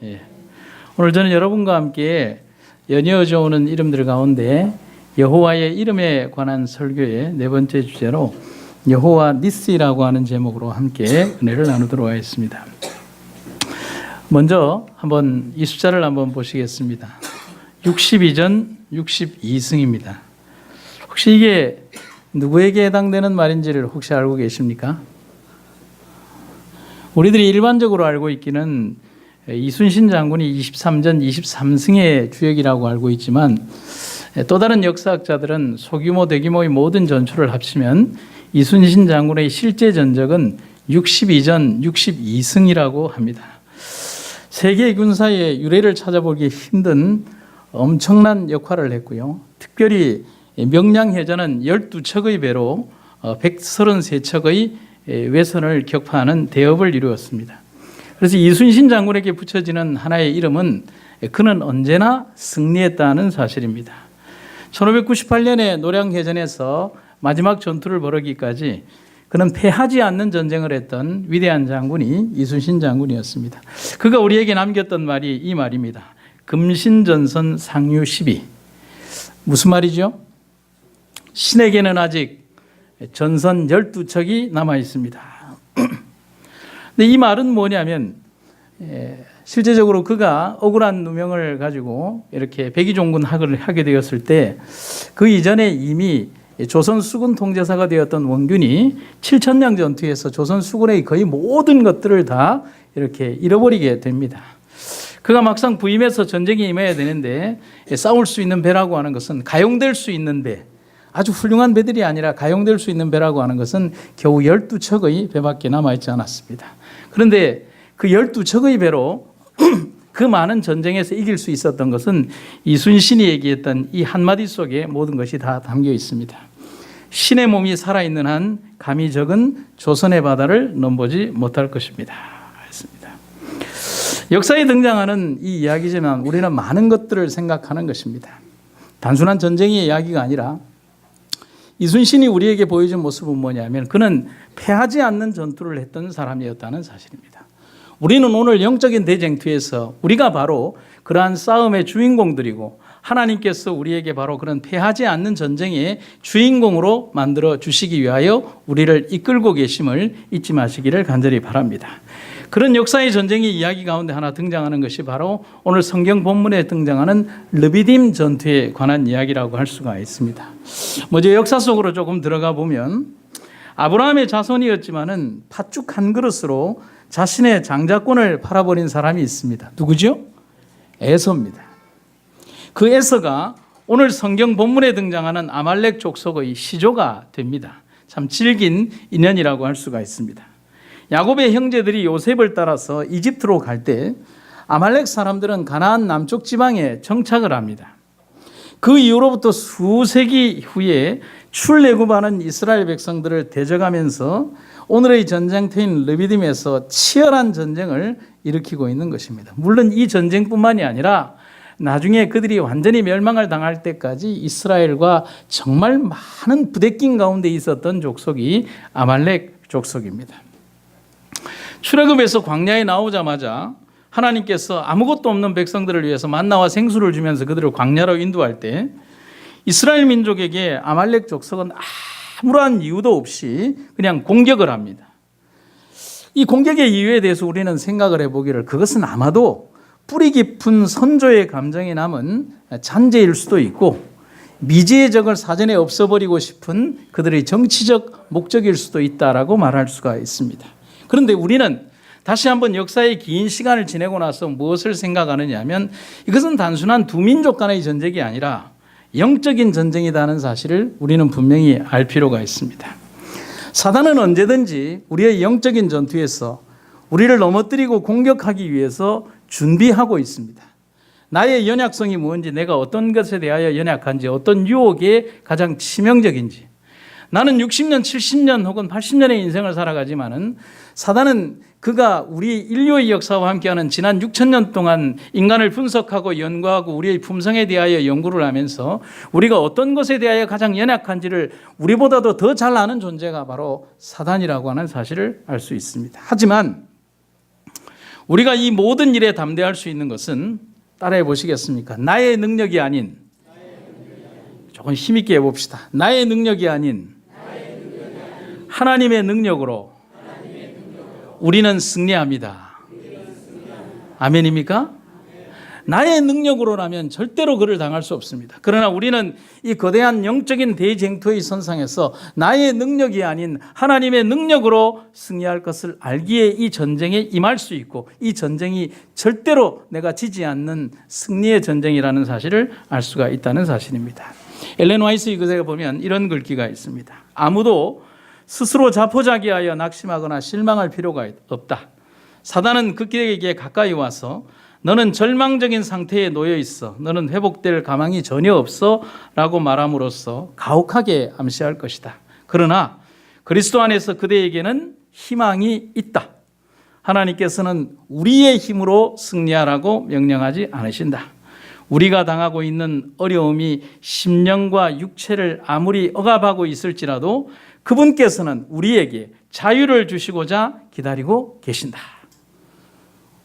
예. 오늘 저는 여러분과 함께 연이어져 오는 이름들 가운데 여호와의 이름에 관한 설교의 네 번째 주제로 여호와 니시라고 하는 제목으로 함께 은혜를 나누도록 하겠습니다. 먼저 한번 이 숫자를 한번 보시겠습니다. 62전 62승입니다. 혹시 이게 누구에게 해당되는 말인지를 혹시 알고 계십니까? 우리들이 일반적으로 알고 있기는 이순신 장군이 23전 23승의 주역이라고 알고 있지만 또 다른 역사학자들은 소규모 대규모의 모든 전투를 합치면 이순신 장군의 실제 전적은 62전 62승이라고 합니다. 세계 군사의 유래를 찾아보기 힘든 엄청난 역할을 했고요. 특별히 명량해전은 12척의 배로 133척의 외선을 격파하는 대업을 이루었습니다. 그래서 이순신 장군에게 붙여지는 하나의 이름은 그는 언제나 승리했다는 사실입니다. 1598년에 노량해전에서 마지막 전투를 벌이기까지 그는 패하지 않는 전쟁을 했던 위대한 장군이 이순신 장군이었습니다. 그가 우리에게 남겼던 말이 이 말입니다. 금신전선 상류 12. 무슨 말이죠? 신에게는 아직 전선 12척이 남아 있습니다. 근데 이 말은 뭐냐면 실제적으로 그가 억울한 누명을 가지고 이렇게 백의종군학을 하게 되었을 때 그 이전에 이미 조선 수군 통제사가 되었던 원균이 7천량 전투에서 조선 수군의 거의 모든 것들을 다 이렇게 잃어버리게 됩니다. 그가 막상 부임해서 전쟁에 임해야 되는데 싸울 수 있는 배라고 하는 것은 가용될 수 있는 배, 아주 훌륭한 배들이 아니라 가용될 수 있는 배라고 하는 것은 겨우 12척의 배밖에 남아있지 않았습니다. 그런데 그 12척의 배로 그 많은 전쟁에서 이길 수 있었던 것은 이순신이 얘기했던 이 한마디 속에 모든 것이 다 담겨 있습니다. 신의 몸이 살아있는 한 감히 적은 조선의 바다를 넘보지 못할 것입니다. 했습니다. 역사에 등장하는 이 이야기지만 우리는 많은 것들을 생각하는 것입니다. 단순한 전쟁의 이야기가 아니라 이순신이 우리에게 보여준 모습은 뭐냐면 그는 패하지 않는 전투를 했던 사람이었다는 사실입니다. 우리는 오늘 영적인 대쟁투에서 우리가 바로 그러한 싸움의 주인공들이고 하나님께서 우리에게 바로 그런 패하지 않는 전쟁의 주인공으로 만들어 주시기 위하여 우리를 이끌고 계심을 잊지 마시기를 간절히 바랍니다. 그런 역사의 전쟁의 이야기 가운데 하나 등장하는 것이 바로 오늘 성경 본문에 등장하는 르비딤 전투에 관한 이야기라고 할 수가 있습니다. 먼저 역사 속으로 조금 들어가 보면 아브라함의 자손이었지만은 팥죽 한 그릇으로 자신의 장자권을 팔아버린 사람이 있습니다. 누구죠? 에서입니다. 그 에서가 오늘 성경 본문에 등장하는 아말렉 족속의 시조가 됩니다. 참 질긴 인연이라고 할 수가 있습니다. 야곱의 형제들이 요셉을 따라서 이집트로 갈 때 아말렉 사람들은 가나안 남쪽 지방에 정착을 합니다. 그 이후로부터 수세기 후에 출애굽하는 이스라엘 백성들을 대적하면서 오늘의 전쟁터인 르비딤에서 치열한 전쟁을 일으키고 있는 것입니다. 물론 이 전쟁뿐만이 아니라 나중에 그들이 완전히 멸망을 당할 때까지 이스라엘과 정말 많은 부대낀 가운데 있었던 족속이 아말렉 족속입니다. 출애굽에서 광야에 나오자마자 하나님께서 아무것도 없는 백성들을 위해서 만나와 생수를 주면서 그들을 광야로 인도할 때 이스라엘 민족에게 아말렉 족속은 아무런 이유도 없이 그냥 공격을 합니다. 이 공격의 이유에 대해서 우리는 생각을 해보기를 그것은 아마도 뿌리 깊은 선조의 감정이 남은 잔재일 수도 있고 미지의 적을 사전에 없애버리고 싶은 그들의 정치적 목적일 수도 있다라고 말할 수가 있습니다. 그런데 우리는 다시 한번 역사의 긴 시간을 지내고 나서 무엇을 생각하느냐 하면 이것은 단순한 두 민족 간의 전쟁이 아니라 영적인 전쟁이라는 사실을 우리는 분명히 알 필요가 있습니다. 사단은 언제든지 우리의 영적인 전투에서 우리를 넘어뜨리고 공격하기 위해서 준비하고 있습니다. 나의 연약성이 무엇인지, 내가 어떤 것에 대하여 연약한지, 어떤 유혹에 가장 치명적인지. 나는 60년, 70년 혹은 80년의 인생을 살아가지만은 사단은 그가 우리 인류의 역사와 함께하는 지난 6,000년 동안 인간을 분석하고 연구하고 우리의 품성에 대하여 연구를 하면서 우리가 어떤 것에 대하여 가장 연약한지를 우리보다도 더 잘 아는 존재가 바로 사단이라고 하는 사실을 알 수 있습니다. 하지만 우리가 이 모든 일에 담대할 수 있는 것은 따라해 보시겠습니까? 나의 능력이 아닌, 조금 힘있게 해봅시다. 나의 능력이 아닌 하나님의 능력으로 우리는 승리합니다. 아멘입니까? 나의 능력으로라면 절대로 그를 당할 수 없습니다. 그러나 우리는 이 거대한 영적인 대쟁투의 선상에서 나의 능력이 아닌 하나님의 능력으로 승리할 것을 알기에 이 전쟁에 임할 수 있고, 이 전쟁이 절대로 내가 지지 않는 승리의 전쟁이라는 사실을 알 수가 있다는 사실입니다. 엘렌 화이트의 글에 보면 이런 글귀가 있습니다. 아무도 스스로 자포자기하여 낙심하거나 실망할 필요가 없다. 사단은 그에게 가까이 와서 너는 절망적인 상태에 놓여 있어, 너는 회복될 가망이 전혀 없어 라고 말함으로써 가혹하게 암시할 것이다. 그러나 그리스도 안에서 그대에게는 희망이 있다. 하나님께서는 우리의 힘으로 승리하라고 명령하지 않으신다. 우리가 당하고 있는 어려움이 심령과 육체를 아무리 억압하고 있을지라도 그분께서는 우리에게 자유를 주시고자 기다리고 계신다.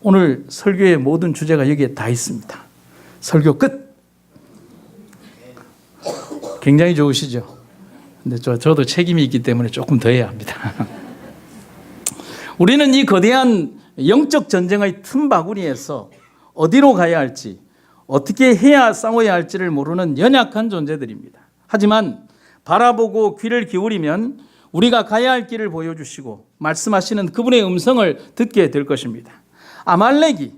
오늘 설교의 모든 주제가 여기에 다 있습니다. 설교 끝. 굉장히 좋으시죠? 근데 저도 책임이 있기 때문에 조금 더 해야 합니다. 우리는 이 거대한 영적 전쟁의 틈바구니에서 어디로 가야 할지, 어떻게 해야 싸워야 할지를 모르는 연약한 존재들입니다. 하지만 바라보고 귀를 기울이면 우리가 가야 할 길을 보여주시고 말씀하시는 그분의 음성을 듣게 될 것입니다. 아말렉이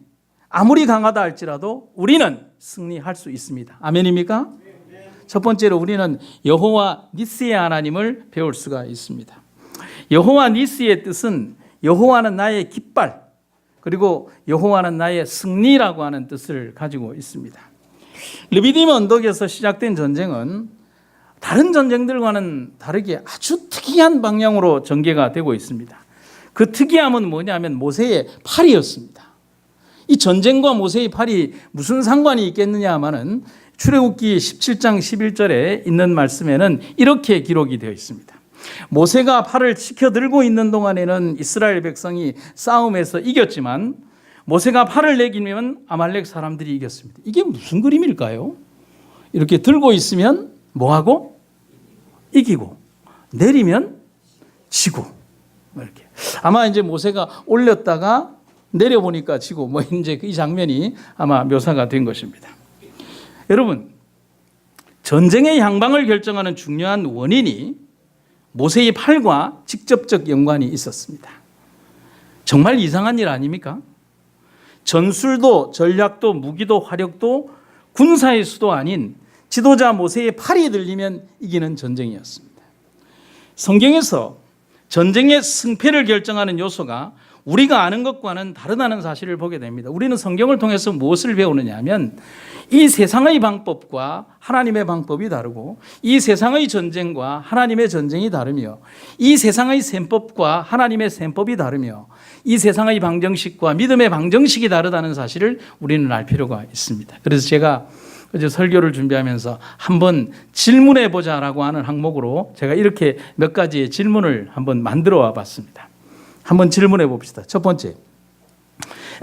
아무리 강하다 할지라도 우리는 승리할 수 있습니다. 아멘입니까? 첫 번째로 우리는 여호와 니스의 하나님을 배울 수가 있습니다. 여호와 니스의 뜻은 여호와는 나의 깃발, 그리고 여호와는 나의 승리라고 하는 뜻을 가지고 있습니다. 르비딤 언덕에서 시작된 전쟁은 다른 전쟁들과는 다르게 아주 특이한 방향으로 전개가 되고 있습니다. 그 특이함은 뭐냐면 모세의 팔이었습니다. 이 전쟁과 모세의 팔이 무슨 상관이 있겠느냐 하면은 출애굽기 17장 11절에 있는 말씀에는 이렇게 기록이 되어 있습니다. 모세가 팔을 치켜들고 있는 동안에는 이스라엘 백성이 싸움에서 이겼지만 모세가 팔을 내기면 아말렉 사람들이 이겼습니다. 이게 무슨 그림일까요? 이렇게 들고 있으면 뭐하고? 이기고, 내리면 지고. 이렇게. 아마 이제 모세가 올렸다가 내려보니까 지고, 뭐 이제 이 장면이 아마 묘사가 된 것입니다. 여러분, 전쟁의 향방을 결정하는 중요한 원인이 모세의 팔과 직접적 연관이 있었습니다. 정말 이상한 일 아닙니까? 전술도 전략도 무기도 화력도 군사의 수도 아닌 지도자 모세의 팔이 들리면 이기는 전쟁이었습니다. 성경에서 전쟁의 승패를 결정하는 요소가 우리가 아는 것과는 다르다는 사실을 보게 됩니다. 우리는 성경을 통해서 무엇을 배우느냐 하면 이 세상의 방법과 하나님의 방법이 다르고, 이 세상의 전쟁과 하나님의 전쟁이 다르며, 이 세상의 셈법과 하나님의 셈법이 다르며, 이 세상의 방정식과 믿음의 방정식이 다르다는 사실을 우리는 알 필요가 있습니다. 그래서 제가 어제 설교를 준비하면서 한번 질문해 보자라고 하는 항목으로 제가 이렇게 몇 가지의 질문을 한번 만들어 와 봤습니다. 한번 질문해 봅시다. 첫 번째,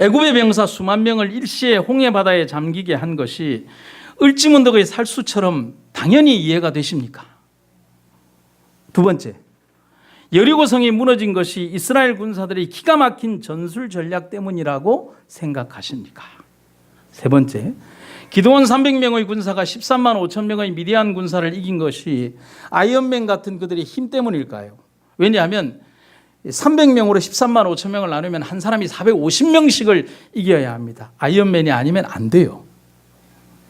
애굽의 병사 수만 명을 일시에 홍해 바다에 잠기게 한 것이 을지문덕의 살수처럼 당연히 이해가 되십니까? 두 번째, 여리고성이 무너진 것이 이스라엘 군사들의 기가 막힌 전술 전략 때문이라고 생각하십니까? 세 번째, 기드온 300명의 군사가 13만 5천 명의 미디안 군사를 이긴 것이 아이언맨 같은 그들의 힘 때문일까요? 왜냐하면 300명으로 13만 5천 명을 나누면 한 사람이 450명씩을 이겨야 합니다. 아이언맨이 아니면 안 돼요.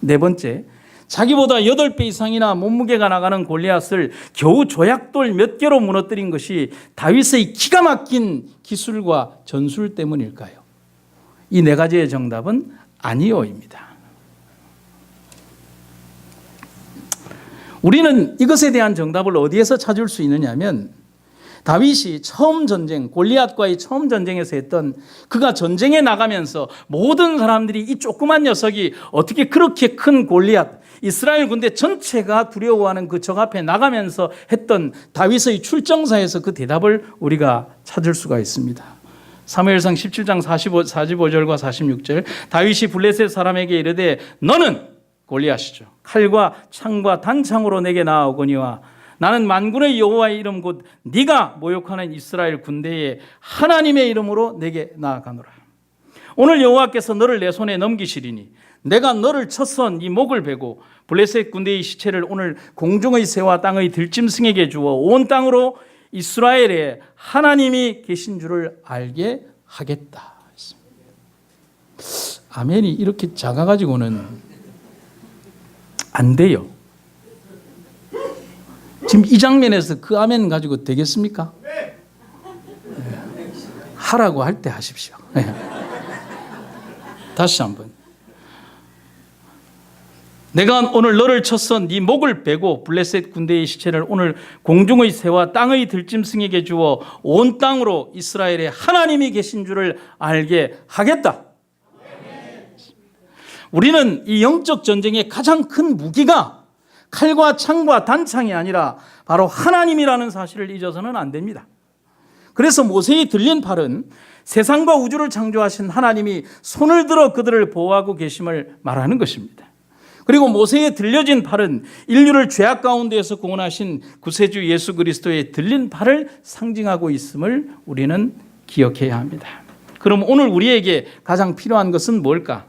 네 번째, 자기보다 8배 이상이나 몸무게가 나가는 골리앗을 겨우 조약돌 몇 개로 무너뜨린 것이 다윗의 기가 막힌 기술과 전술 때문일까요? 이 네 가지의 정답은 아니요입니다. 우리는 이것에 대한 정답을 어디에서 찾을 수 있느냐면, 다윗이 처음 전쟁, 골리앗과의 처음 전쟁에서 했던, 그가 전쟁에 나가면서 모든 사람들이 이 조그만 녀석이 어떻게 그렇게 큰 골리앗, 이스라엘 군대 전체가 두려워하는 그 적 앞에 나가면서 했던 다윗의 출정사에서 그 대답을 우리가 찾을 수가 있습니다. 사무엘상 17장 45절과 46절 다윗이 블레셋 사람에게 이르되 너는 골리앗이죠. 칼과 창과 단창으로 내게 나아오거니와 나는 만군의 여호와의 이름 곧 네가 모욕하는 이스라엘 군대의 하나님의 이름으로 내게 나아가노라. 오늘 여호와께서 너를 내 손에 넘기시리니 내가 너를 쳐서 네 목을 베고 블레셋 군대의 시체를 오늘 공중의 새와 땅의 들짐승에게 주어 온 땅으로 이스라엘에 하나님이 계신 줄을 알게 하겠다. 아멘이 이렇게 작아가지고는 안 돼요. 지금 이 장면에서 그 아멘 가지고 되겠습니까? 네. 하라고 할 때 하십시오. 다시 한번. 내가 오늘 너를 쳐서 네 목을 베고 블레셋 군대의 시체를 오늘 공중의 새와 땅의 들짐승에게 주어 온 땅으로 이스라엘에 하나님이 계신 줄을 알게 하겠다. 우리는 이 영적 전쟁의 가장 큰 무기가 칼과 창과 단창이 아니라 바로 하나님이라는 사실을 잊어서는 안 됩니다. 그래서 모세의 들린 팔은 세상과 우주를 창조하신 하나님이 손을 들어 그들을 보호하고 계심을 말하는 것입니다. 그리고 모세의 들려진 팔은 인류를 죄악 가운데에서 구원하신 구세주 예수 그리스도의 들린 팔을 상징하고 있음을 우리는 기억해야 합니다. 그럼 오늘 우리에게 가장 필요한 것은 뭘까?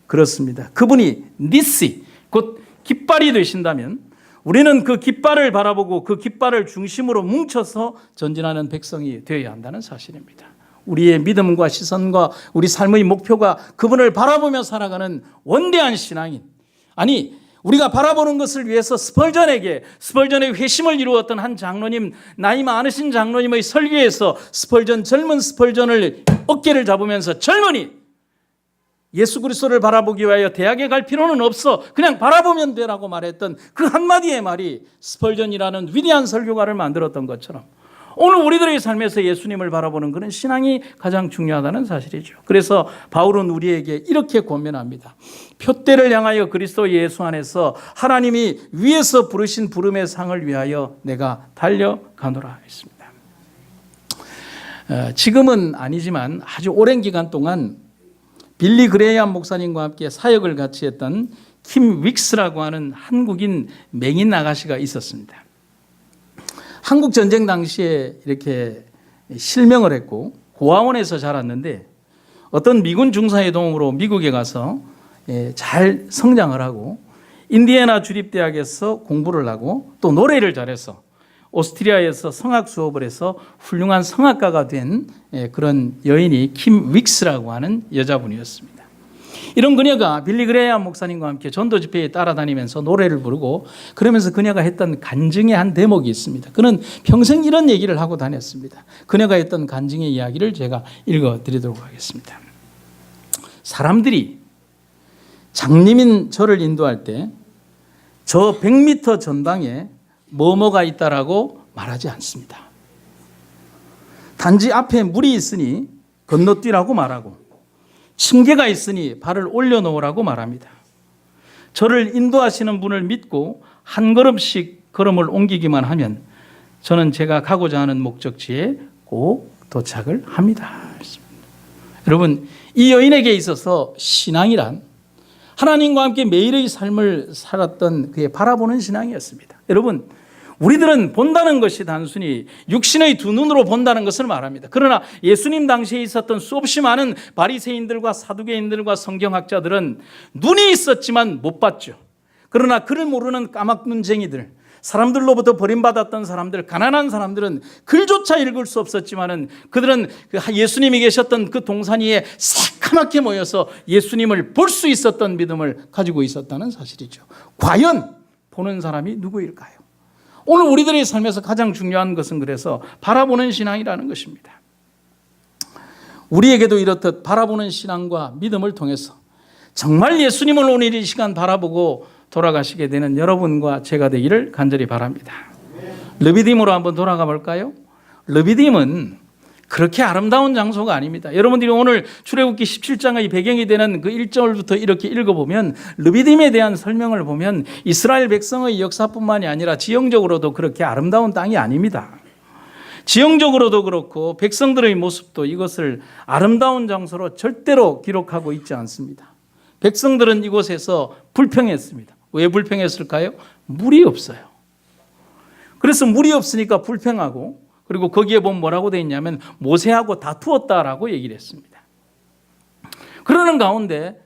그렇습니다. 그분이 니시, 곧 깃발이 되신다면 우리는 그 깃발을 바라보고 그 깃발을 중심으로 뭉쳐서 전진하는 백성이 되어야 한다는 사실입니다. 우리의 믿음과 시선과 우리 삶의 목표가 그분을 바라보며 살아가는 원대한 신앙인, 아니 우리가 바라보는 것을 위해서 스펄전의 회심을 이루었던 한 장로님, 나이 많으신 장로님의 설교에서 젊은 스펄전을 어깨를 잡으면서 젊은이 예수 그리스도를 바라보기 위하여 대학에 갈 필요는 없어, 그냥 바라보면 되라고 말했던 그 한마디의 말이 스펄전이라는 위대한 설교가를 만들었던 것처럼 오늘 우리들의 삶에서 예수님을 바라보는 그런 신앙이 가장 중요하다는 사실이죠. 그래서 바울은 우리에게 이렇게 권면합니다. 표대를 향하여 그리스도 예수 안에서 하나님이 위에서 부르신 부름의 상을 위하여 내가 달려가노라 했습니다. 지금은 아니지만 아주 오랜 기간 동안 빌리 그레이엄 목사님과 함께 사역을 같이 했던 킴 윅스라고 하는 한국인 맹인 아가씨가 있었습니다. 한국 전쟁 당시에 이렇게 실명을 했고 고아원에서 자랐는데 어떤 미군 중사의 도움으로 미국에 가서 잘 성장을 하고 인디애나 주립대학에서 공부를 하고 또 노래를 잘해서 오스트리아에서 성악 수업을 해서 훌륭한 성악가가 된 그런 여인이 킴 윅스라고 하는 여자분이었습니다. 이런 그녀가 빌리 그레이엄 목사님과 함께 전도 집회에 따라다니면서 노래를 부르고 그러면서 그녀가 했던 간증의 한 대목이 있습니다. 그는 평생 이런 얘기를 하고 다녔습니다. 그녀가 했던 간증의 이야기를 제가 읽어드리도록 하겠습니다. 사람들이 장님인 저를 인도할 때 저 100m 전방에 뭐뭐가 있다라고 말하지 않습니다. 단지 앞에 물이 있으니 건너뛰라고 말하고 층계가 있으니 발을 올려놓으라고 말합니다. 저를 인도하시는 분을 믿고 한 걸음씩 걸음을 옮기기만 하면 저는 제가 가고자 하는 목적지에 꼭 도착을 합니다. 여러분, 이 여인에게 있어서 신앙이란 하나님과 함께 매일의 삶을 살았던 그의 바라보는 신앙이었습니다. 여러분, 우리들은 본다는 것이 단순히 육신의 두 눈으로 본다는 것을 말합니다. 그러나 예수님 당시에 있었던 수없이 많은 바리새인들과 사두개인들과 성경학자들은 눈이 있었지만 못 봤죠. 그러나 글을 모르는 까막눈쟁이들, 사람들로부터 버림받았던 사람들, 가난한 사람들은 글조차 읽을 수 없었지만은 그들은 예수님이 계셨던 그 동산 위에 새카맣게 모여서 예수님을 볼 수 있었던 믿음을 가지고 있었다는 사실이죠. 과연 보는 사람이 누구일까요? 오늘 우리들의 삶에서 가장 중요한 것은 그래서 바라보는 신앙이라는 것입니다. 우리에게도 이렇듯 바라보는 신앙과 믿음을 통해서 정말 예수님을 오늘 이 시간 바라보고 돌아가시게 되는 여러분과 제가 되기를 간절히 바랍니다. 르비딤으로 한번 돌아가 볼까요? 르비딤은 그렇게 아름다운 장소가 아닙니다. 여러분들이 오늘 출애굽기 17장의 배경이 되는 그 1절부터 이렇게 읽어보면 르비딤에 대한 설명을 보면 이스라엘 백성의 역사뿐만이 아니라 지형적으로도 그렇게 아름다운 땅이 아닙니다. 지형적으로도 그렇고 백성들의 모습도 이것을 아름다운 장소로 절대로 기록하고 있지 않습니다. 백성들은 이곳에서 불평했습니다. 왜 불평했을까요? 물이 없어요. 그래서 물이 없으니까 불평하고, 그리고 거기에 보면 뭐라고 되어 있냐면 모세하고 다투었다라고 얘기를 했습니다. 그러는 가운데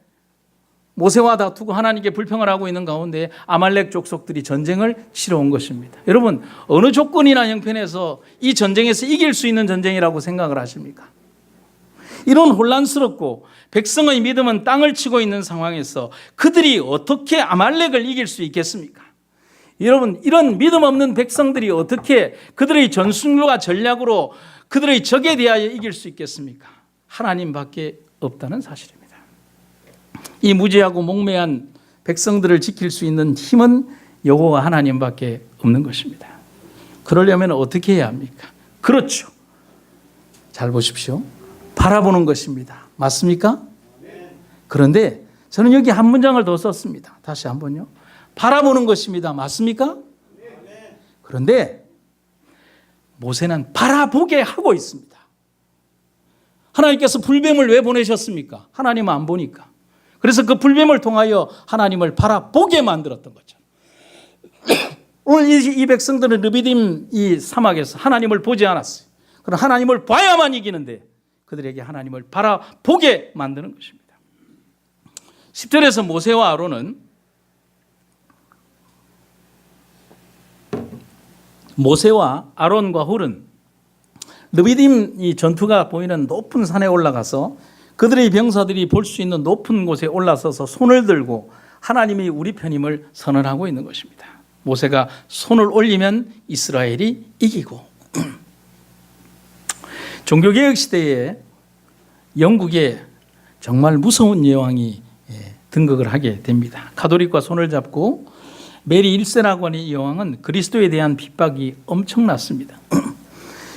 모세와 다투고 하나님께 불평을 하고 있는 가운데 아말렉 족속들이 전쟁을 치러 온 것입니다. 여러분, 어느 조건이나 형편에서 이 전쟁에서 이길 수 있는 전쟁이라고 생각을 하십니까? 이런 혼란스럽고 백성의 믿음은 땅을 치고 있는 상황에서 그들이 어떻게 아말렉을 이길 수 있겠습니까? 여러분, 이런 믿음 없는 백성들이 어떻게 그들의 전술과 전략으로 그들의 적에 대하여 이길 수 있겠습니까? 하나님밖에 없다는 사실입니다. 이 무지하고 목매한 백성들을 지킬 수 있는 힘은 여호와 하나님밖에 없는 것입니다. 그러려면 어떻게 해야 합니까? 그렇죠. 잘 보십시오. 바라보는 것입니다. 맞습니까? 그런데 저는 여기 한 문장을 더 썼습니다. 다시 한번요. 바라보는 것입니다. 맞습니까? 그런데 모세는 바라보게 하고 있습니다. 하나님께서 불뱀을 왜 보내셨습니까? 하나님은 안 보니까. 그래서 그 불뱀을 통하여 하나님을 바라보게 만들었던 거죠. 오늘 이 백성들은 르비딤 이 사막에서 하나님을 보지 않았어요. 그럼 하나님을 봐야만 이기는데 그들에게 하나님을 바라보게 만드는 것입니다. 10절에서 모세와 아론은 모세와 아론과 훌은 르비딤 이 전투가 보이는 높은 산에 올라가서 그들의 병사들이 볼 수 있는 높은 곳에 올라서서 손을 들고 하나님이 우리 편임을 선언하고 있는 것입니다. 모세가 손을 올리면 이스라엘이 이기고 종교개혁 시대에 영국에 정말 무서운 여왕이 등극을 하게 됩니다. 가톨릭과 손을 잡고 메리 1세라고 하는 이 여왕은 그리스도에 대한 핍박이 엄청났습니다.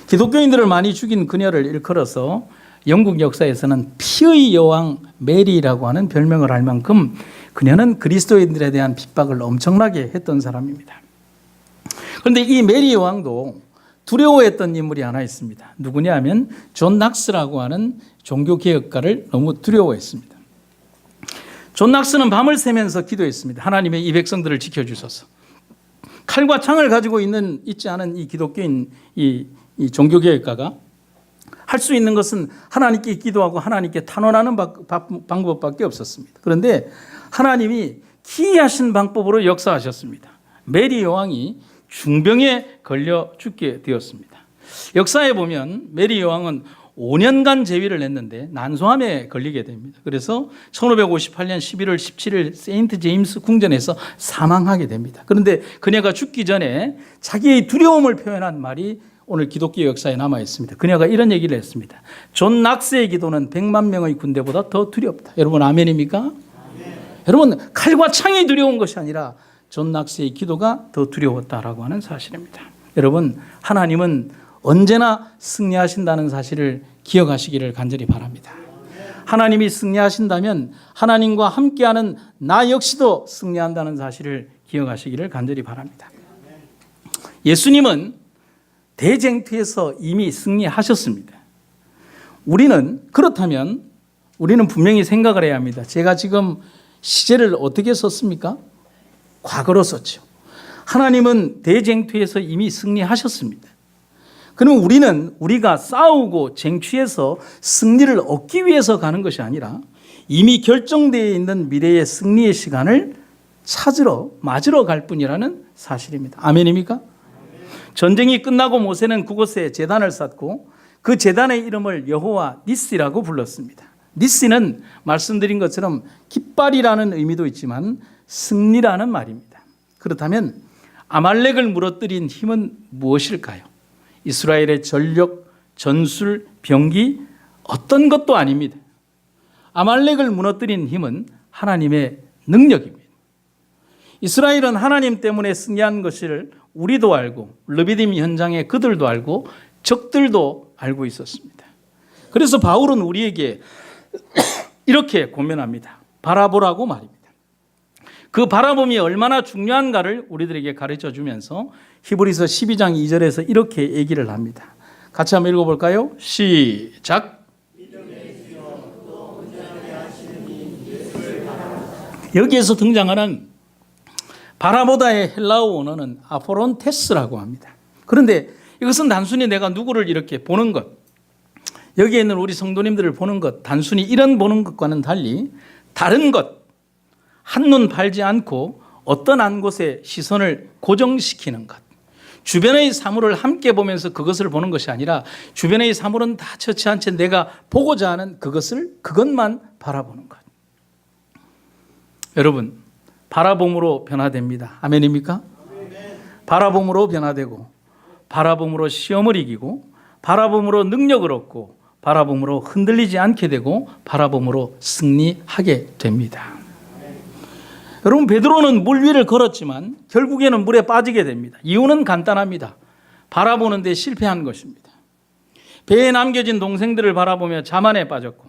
기독교인들을 많이 죽인 그녀를 일컬어서 영국 역사에서는 피의 여왕 메리라고 하는 별명을 할 만큼 그녀는 그리스도인들에 대한 핍박을 엄청나게 했던 사람입니다. 그런데 이 메리 여왕도 두려워했던 인물이 하나 있습니다. 누구냐 하면 존 낙스라고 하는 종교개혁가를 너무 두려워했습니다. 존 낙스는 밤을 새면서 기도했습니다. 하나님의 이 백성들을 지켜주소서. 칼과 창을 가지고 있지 않은 이 기독교인 이 종교개혁가가 할 수 있는 것은 하나님께 기도하고 하나님께 탄원하는 방법밖에 없었습니다. 그런데 하나님이 기이하신 방법으로 역사하셨습니다. 메리 여왕이 중병에 걸려 죽게 되었습니다. 역사에 보면 메리 여왕은 5년간 재위를 했는데 난소암에 걸리게 됩니다. 그래서 1558년 11월 17일 세인트 제임스 궁전에서 사망하게 됩니다. 그런데 그녀가 죽기 전에 자기의 두려움을 표현한 말이 오늘 기독교 역사에 남아 있습니다. 그녀가 이런 얘기를 했습니다. 존 낙스의 기도는 100만 명의 군대보다 더 두렵다. 여러분 아멘입니까? 아멘. 여러분 칼과 창이 두려운 것이 아니라 존 낙스의 기도가 더 두려웠다라고 하는 사실입니다. 여러분 하나님은 언제나 승리하신다는 사실을 기억하시기를 간절히 바랍니다. 하나님이 승리하신다면 하나님과 함께하는 나 역시도 승리한다는 사실을 기억하시기를 간절히 바랍니다. 예수님은 대쟁투에서 이미 승리하셨습니다. 그렇다면 우리는 분명히 생각을 해야 합니다. 제가 지금 시제를 어떻게 썼습니까? 과거로 썼죠. 하나님은 대쟁투에서 이미 승리하셨습니다. 그러면 우리가 싸우고 쟁취해서 승리를 얻기 위해서 가는 것이 아니라 이미 결정되어 있는 미래의 승리의 시간을 맞으러 갈 뿐이라는 사실입니다. 아멘입니까? 전쟁이 끝나고 모세는 그곳에 제단을 쌓고 그 제단의 이름을 여호와 니시라고 불렀습니다. 니시는 말씀드린 것처럼 깃발이라는 의미도 있지만 승리라는 말입니다. 그렇다면 아말렉을 무너뜨린 힘은 무엇일까요? 이스라엘의 전력, 전술, 병기 어떤 것도 아닙니다. 아말렉을 무너뜨린 힘은 하나님의 능력입니다. 이스라엘은 하나님 때문에 승리한 것을 우리도 알고 르비딤 현장의 그들도 알고 적들도 알고 있었습니다. 그래서 바울은 우리에게 이렇게 고면합니다. 바라보라고 말입니다. 그 바라봄이 얼마나 중요한가를 우리들에게 가르쳐 주면서 히브리서 12장 2절에서 이렇게 얘기를 합니다. 같이 한번 읽어볼까요? 시작. 여기에서 등장하는 바라보다의 헬라어 원어는 아포론테스라고 합니다. 그런데 이것은 단순히 내가 누구를 이렇게 보는 것, 여기에 있는 우리 성도님들을 보는 것, 단순히 이런 보는 것과는 달리 다른 것, 한눈 팔지 않고 어떤 한 곳에 시선을 고정시키는 것, 주변의 사물을 함께 보면서 그것을 보는 것이 아니라 주변의 사물은 다 처치한 채 내가 보고자 하는 그것만 바라보는 것. 여러분, 바라봄으로 변화됩니다. 아멘입니까? 바라봄으로 변화되고, 바라봄으로 시험을 이기고, 바라봄으로 능력을 얻고, 바라봄으로 흔들리지 않게 되고, 바라봄으로 승리하게 됩니다. 여러분, 베드로는 물 위를 걸었지만 결국에는 물에 빠지게 됩니다. 이유는 간단합니다. 바라보는 데 실패한 것입니다. 배에 남겨진 동생들을 바라보며 자만에 빠졌고,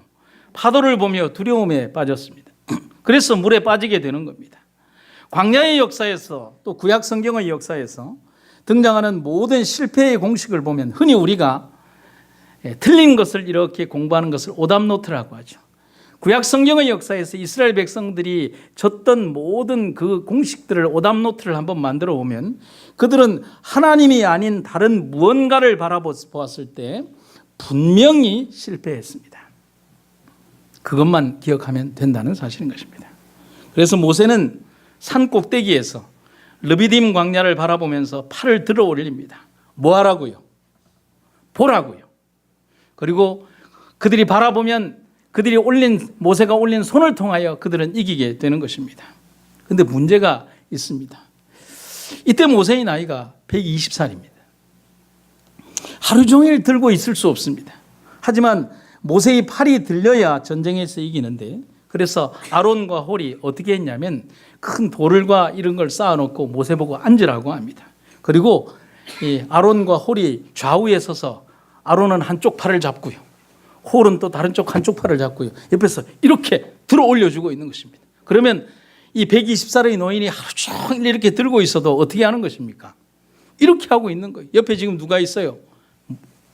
파도를 보며 두려움에 빠졌습니다. 그래서 물에 빠지게 되는 겁니다. 광야의 역사에서 또 구약 성경의 역사에서 등장하는 모든 실패의 공식을 보면 흔히 우리가 틀린 것을 이렇게 공부하는 것을 오답노트라고 하죠. 구약 성경의 역사에서 이스라엘 백성들이 졌던 모든 그 공식들을 오답노트를 한번 만들어 보면 그들은 하나님이 아닌 다른 무언가를 바라보았을 때 분명히 실패했습니다. 그것만 기억하면 된다는 사실인 것입니다. 그래서 모세는 산 꼭대기에서 르비딤 광야를 바라보면서 팔을 들어 올립니다. 뭐 하라고요? 보라고요. 그리고 그들이 바라보면 모세가 올린 손을 통하여 그들은 이기게 되는 것입니다. 그런데 문제가 있습니다. 이때 모세의 나이가 120살입니다. 하루 종일 들고 있을 수 없습니다. 하지만 모세의 팔이 들려야 전쟁에서 이기는데, 그래서 아론과 홀이 어떻게 했냐면 큰 돌과 이런 걸 쌓아놓고 모세 보고 앉으라고 합니다. 그리고 이 아론과 홀이 좌우에 서서 아론은 한쪽 팔을 잡고요, 홀은 또 다른 쪽 한쪽 팔을 잡고요, 옆에서 이렇게 들어 올려주고 있는 것입니다. 그러면 이 120살의 노인이 하루 종일 이렇게 들고 있어도 어떻게 하는 것입니까? 이렇게 하고 있는 거예요. 옆에 지금 누가 있어요?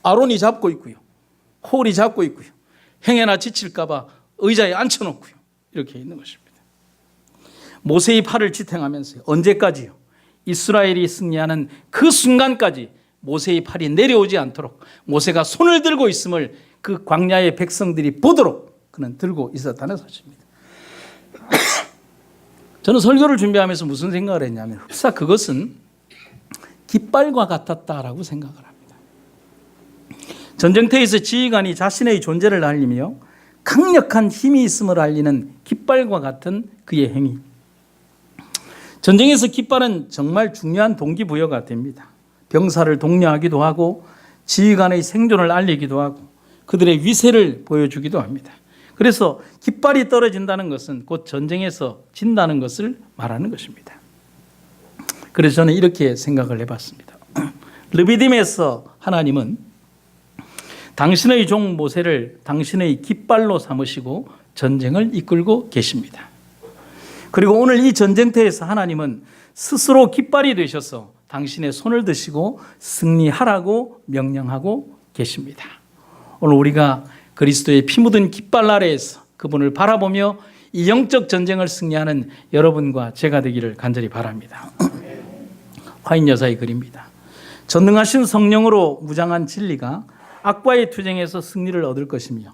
아론이 잡고 있고요, 홀이 잡고 있고요, 행여나 지칠까 봐 의자에 앉혀놓고요, 이렇게 있는 것입니다. 모세의 팔을 지탱하면서 언제까지요? 이스라엘이 승리하는 그 순간까지 모세의 팔이 내려오지 않도록 모세가 손을 들고 있음을 그 광야의 백성들이 보도록 그는 들고 있었다는 사실입니다. 저는 설교를 준비하면서 무슨 생각을 했냐면, 흡사 그것은 깃발과 같았다라고 생각을 합니다. 전쟁터에서 지휘관이 자신의 존재를 알리며 강력한 힘이 있음을 알리는 깃발과 같은 그의 행위. 전쟁에서 깃발은 정말 중요한 동기부여가 됩니다. 병사를 독려하기도 하고 지휘관의 생존을 알리기도 하고 그들의 위세를 보여주기도 합니다. 그래서 깃발이 떨어진다는 것은 곧 전쟁에서 진다는 것을 말하는 것입니다. 그래서 저는 이렇게 생각을 해봤습니다. 르비딤에서 하나님은 당신의 종 모세를 당신의 깃발로 삼으시고 전쟁을 이끌고 계십니다. 그리고 오늘 이 전쟁터에서 하나님은 스스로 깃발이 되셔서 당신의 손을 드시고 승리하라고 명령하고 계십니다. 오늘 우리가 그리스도의 피 묻은 깃발 아래에서 그분을 바라보며 이 영적 전쟁을 승리하는 여러분과 제가 되기를 간절히 바랍니다. 화인 여사의 글입니다. 전능하신 성령으로 무장한 진리가 악과의 투쟁에서 승리를 얻을 것이며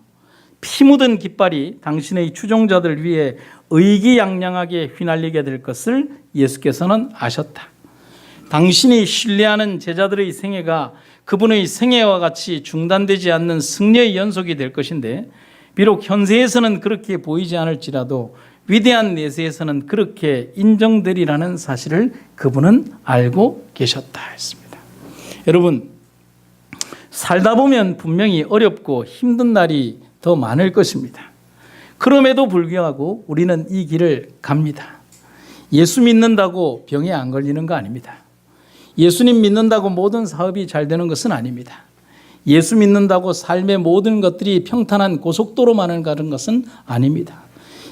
피 묻은 깃발이 당신의 추종자들 위해 의기양양하게 휘날리게 될 것을 예수께서는 아셨다. 당신이 신뢰하는 제자들의 생애가 그분의 생애와 같이 중단되지 않는 승리의 연속이 될 것인데, 비록 현세에서는 그렇게 보이지 않을지라도 위대한 내세에서는 그렇게 인정되리라는 사실을 그분은 알고 계셨다 했습니다. 여러분, 살다 보면 분명히 어렵고 힘든 날이 더 많을 것입니다. 그럼에도 불구하고 우리는 이 길을 갑니다. 예수 믿는다고 병에 안 걸리는 거 아닙니다. 예수님 믿는다고 모든 사업이 잘 되는 것은 아닙니다. 예수 믿는다고 삶의 모든 것들이 평탄한 고속도로만을 가는 것은 아닙니다.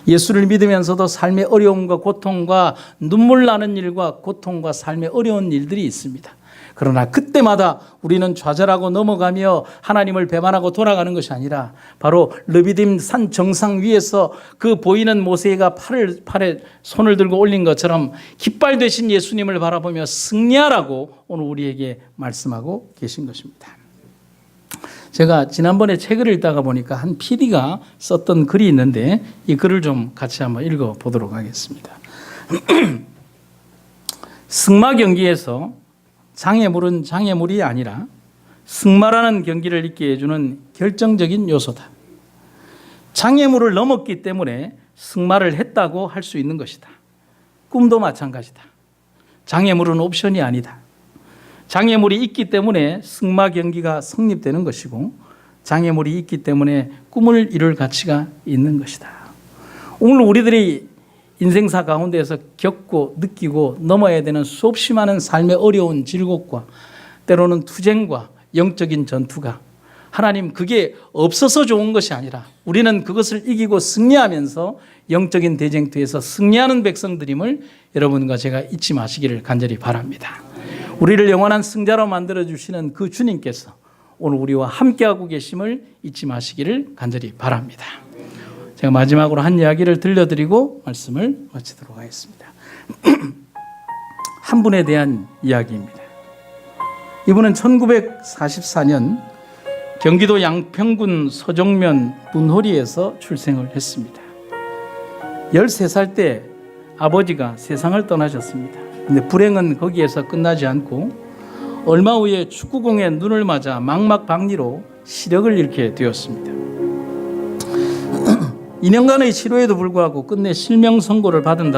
예수를 믿으면서도 삶의 어려움과 고통과 눈물 나는 일과 고통과 삶의 어려운 일들이 있습니다. 그러나 그때마다 우리는 좌절하고 넘어가며 하나님을 배반하고 돌아가는 것이 아니라 바로 르비딤 산 정상 위에서 그 보이는 모세가 팔에 손을 들고 올린 것처럼 깃발 되신 예수님을 바라보며 승리하라고 오늘 우리에게 말씀하고 계신 것입니다. 제가 지난번에 책을 읽다가 보니까 한 PD가 썼던 글이 있는데 이 글을 좀 같이 한번 읽어보도록 하겠습니다. 승마 경기에서 장애물은 장애물이 아니라 승마라는 경기를 있게 해주는 결정적인 요소다. 장애물을 넘었기 때문에 승마를 했다고 할 수 있는 것이다. 꿈도 마찬가지다. 장애물은 옵션이 아니다. 장애물이 있기 때문에 승마 경기가 성립되는 것이고 장애물이 있기 때문에 꿈을 이룰 가치가 있는 것이다. 오늘 우리들이 인생사 가운데에서 겪고 느끼고 넘어야 되는 수없이 많은 삶의 어려운 질곡과 때로는 투쟁과 영적인 전투가 하나님 그게 없어서 좋은 것이 아니라 우리는 그것을 이기고 승리하면서 영적인 대쟁투에서 승리하는 백성들임을 여러분과 제가 잊지 마시기를 간절히 바랍니다. 우리를 영원한 승자로 만들어주시는 그 주님께서 오늘 우리와 함께하고 계심을 잊지 마시기를 간절히 바랍니다. 제가 마지막으로 한 이야기를 들려드리고 말씀을 마치도록 하겠습니다. 한 분에 대한 이야기입니다. 이분은 1944년 경기도 양평군 서정면 문호리에서 출생을 했습니다. 13살 때 아버지가 세상을 떠나셨습니다. 근데 불행은 거기에서 끝나지 않고 얼마 후에 축구공에 눈을 맞아 망막박리로 시력을 잃게 되었습니다. 2년간의 치료에도 불구하고 끝내 실명 선고를 받은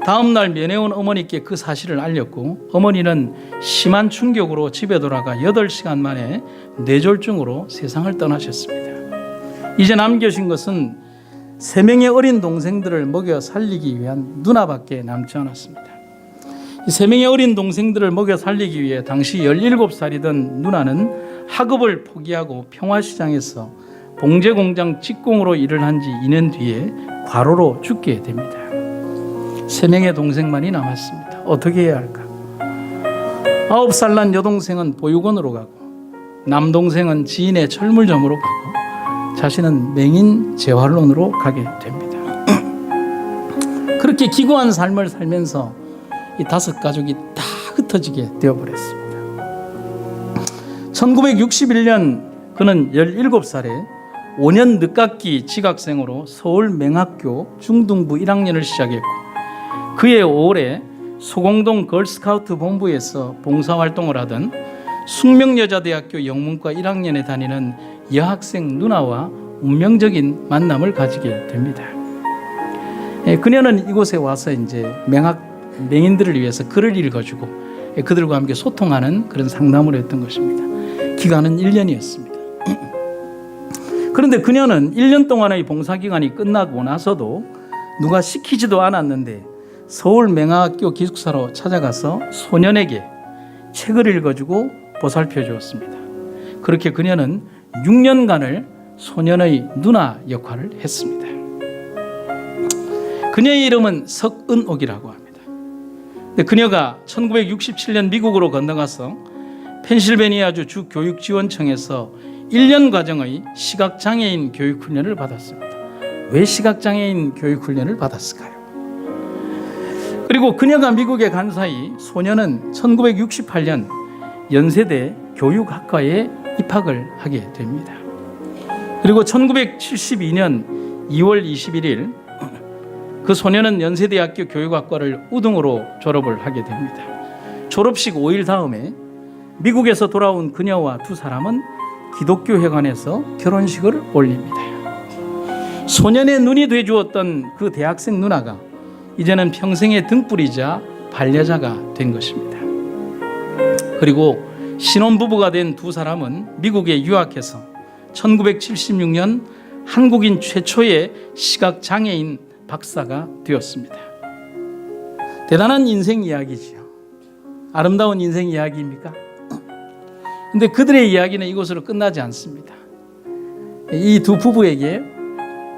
다음 날 면회온 어머니께 그 사실을 알렸고 어머니는 심한 충격으로 집에 돌아가 8시간 만에 뇌졸중으로 세상을 떠나셨습니다. 이제 남겨진 것은 3명의 어린 동생들을 먹여 살리기 위한 누나밖에 남지 않았습니다. 이 3명의 어린 동생들을 먹여 살리기 위해 당시 17살이던 누나는 학업을 포기하고 평화시장에서 봉제공장 직공으로 일을 한 지 2년 뒤에 과로로 죽게 됩니다. 3명의 동생만이 남았습니다. 어떻게 해야 할까? 9살 난 여동생은 보육원으로 가고 남동생은 지인의 철물점으로 가고 자신은 맹인 재활론으로 가게 됩니다. 그렇게 기구한 삶을 살면서 이 5 가족이 다 흩어지게 되어버렸습니다. 1961년 그는 17살에 5년 늦깎이 지각생으로 서울맹학교 중등부 1학년을 시작했고 그해 5월에 소공동 걸스카우트 본부에서 봉사활동을 하던 숙명여자대학교 영문과 1학년에 다니는 여학생 누나와 운명적인 만남을 가지게 됩니다. 그녀는 이곳에 와서 이제 맹인들을 위해서 글을 읽어주고 그들과 함께 소통하는 그런 상담을 했던 것입니다. 기간은 1년이었습니다. 그런데 그녀는 1년 동안의 봉사기간이 끝나고 나서도 누가 시키지도 않았는데 서울맹학교 기숙사로 찾아가서 소년에게 책을 읽어주고 보살펴 주었습니다. 그렇게 그녀는 6년간을 소년의 누나 역할을 했습니다. 그녀의 이름은 석은옥이라고 합니다. 근데 그녀가 1967년 미국으로 건너가서 펜실베니아주 주교육지원청에서 1년 과정의 시각장애인 교육훈련을 받았습니다. 왜 시각장애인 교육훈련을 받았을까요? 그리고 그녀가 미국에 간 사이 소녀는 1968년 연세대 교육학과에 입학을 하게 됩니다. 그리고 1972년 2월 21일 그 소녀는 연세대학교 교육학과를 우등으로 졸업을 하게 됩니다. 졸업식 5일 다음에 미국에서 돌아온 그녀와 두 사람은 기독교 회관에서 결혼식을 올립니다. 소년의 눈이 되주었던 그 대학생 누나가 이제는 평생의 등불이자 반려자가 된 것입니다. 그리고 신혼부부가 된 두 사람은 미국에 유학해서 1976년 한국인 최초의 시각장애인 박사가 되었습니다. 대단한 인생 이야기지요. 아름다운 인생 이야기입니까? 근데 그들의 이야기는 이곳으로 끝나지 않습니다. 이 두 부부에게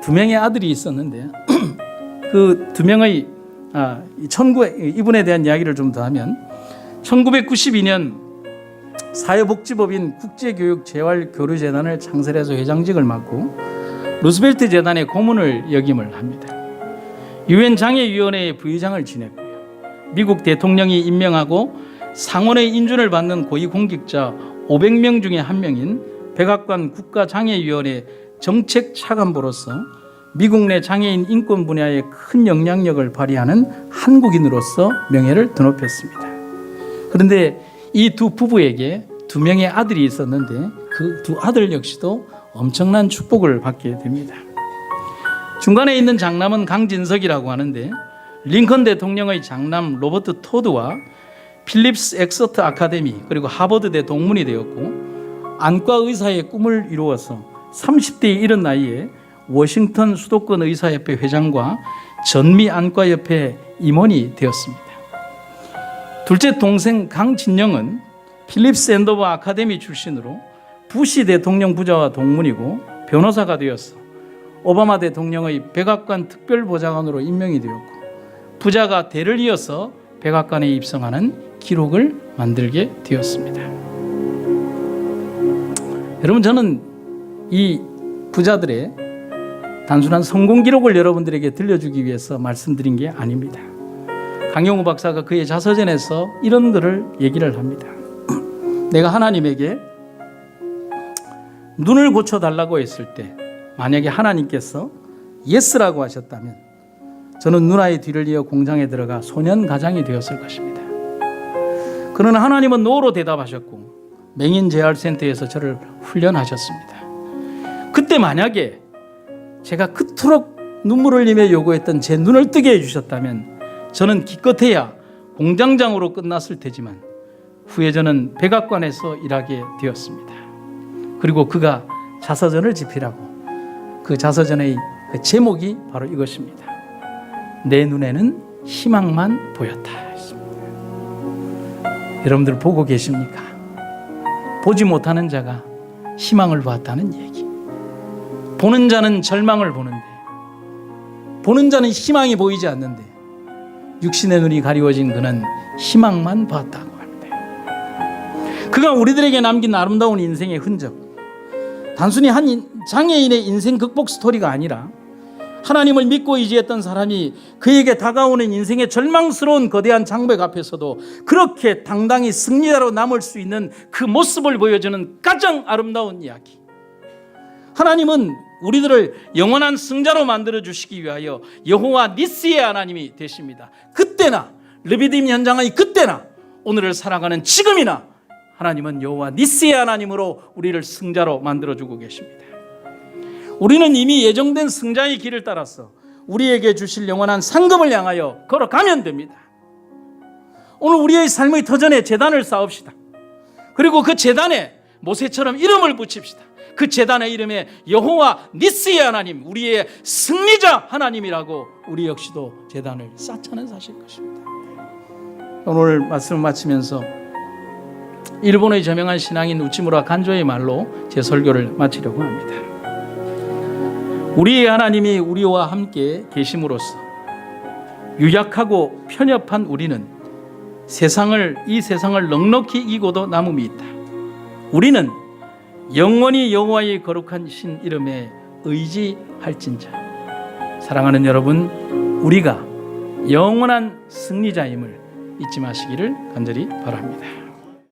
2명의 아들이 있었는데 그 2명의 이분에 대한 이야기를 좀 더 하면 1992년 사회복지법인 국제교육재활교류재단을 창설해서 회장직을 맡고 루스벨트 재단의 고문을 역임을 합니다. 유엔 장애위원회의 부의장을 지냈고요. 미국 대통령이 임명하고 상원의 인준을 받는 고위공직자 500명 중에 한 명인 백악관 국가장애위원회 정책차관보로서 미국 내 장애인 인권 분야에 큰 영향력을 발휘하는 한국인으로서 명예를 드높였습니다. 그런데 이 두 부부에게 2명의 아들이 있었는데 그 두 아들 역시도 엄청난 축복을 받게 됩니다. 중간에 있는 장남은 강진석이라고 하는데 링컨 대통령의 장남 로버트 토드와 필립스 엑서트 아카데미 그리고 하버드대 동문이 되었고 안과 의사의 꿈을 이루어서 30대에 이른 나이에 워싱턴 수도권 의사협회 회장과 전미안과협회 임원이 되었습니다. 둘째 동생 강진영은 필립스 앤도버 아카데미 출신으로 부시 대통령 부자와 동문이고 변호사가 되었어 오바마 대통령의 백악관 특별보좌관으로 임명이 되었고 부자가 대를 이어서 백악관에 입성하는 기록을 만들게 되었습니다. 여러분, 저는 이 부자들의 단순한 성공 기록을 여러분들에게 들려주기 위해서 말씀드린 게 아닙니다. 강영우 박사가 그의 자서전에서 이런 글을 얘기를 합니다. 내가 하나님에게 눈을 고쳐달라고 했을 때 만약에 하나님께서 예스라고 하셨다면 저는 누나의 뒤를 이어 공장에 들어가 소년 가장이 되었을 것입니다. 그러나 하나님은 노로 대답하셨고 맹인재활센터에서 저를 훈련하셨습니다. 그때 만약에 제가 그토록 눈물을 흘리며 요구했던 제 눈을 뜨게 해주셨다면 저는 기껏해야 공장장으로 끝났을 테지만 후에 저는 백악관에서 일하게 되었습니다. 그리고 그가 자서전을 집필하고 그 자서전의 제목이 바로 이것입니다. 내 눈에는 희망만 보였다 했습니다. 여러분들 보고 계십니까? 보지 못하는 자가 희망을 보았다는 얘기. 보는 자는 절망을 보는데 보는 자는 희망이 보이지 않는데 육신의 눈이 가리워진 그는 희망만 봤다고 합니다. 그가 우리들에게 남긴 아름다운 인생의 흔적, 단순히 한 장애인의 인생 극복 스토리가 아니라 하나님을 믿고 의지했던 사람이 그에게 다가오는 인생의 절망스러운 거대한 장벽 앞에서도 그렇게 당당히 승리자로 남을 수 있는 그 모습을 보여주는 가장 아름다운 이야기. 하나님은 우리들을 영원한 승자로 만들어 주시기 위하여 여호와 니스의 하나님이 되십니다. 그때나 르비딤 현장의 그때나 오늘을 살아가는 지금이나 하나님은 여호와 니스의 하나님으로 우리를 승자로 만들어 주고 계십니다. 우리는 이미 예정된 승자의 길을 따라서 우리에게 주실 영원한 상급을 향하여 걸어가면 됩니다. 오늘 우리의 삶의 터전에 제단을 쌓읍시다. 그리고 그 제단에 모세처럼 이름을 붙입시다. 그 제단의 이름에 여호와 니스의 하나님, 우리의 승리자 하나님이라고 우리 역시도 제단을 쌓자는 사실 것입니다. 오늘 말씀을 마치면서 일본의 저명한 신앙인 우치무라 간조의 말로 제 설교를 마치려고 합니다. 우리의 하나님이 우리와 함께 계심으로써 유약하고 편협한 우리는 이 세상을 넉넉히 이기고도 남음이 있다. 우리는 영원히 여호와의 거룩한 신 이름에 의지할진자. 사랑하는 여러분, 우리가 영원한 승리자임을 잊지 마시기를 간절히 바랍니다.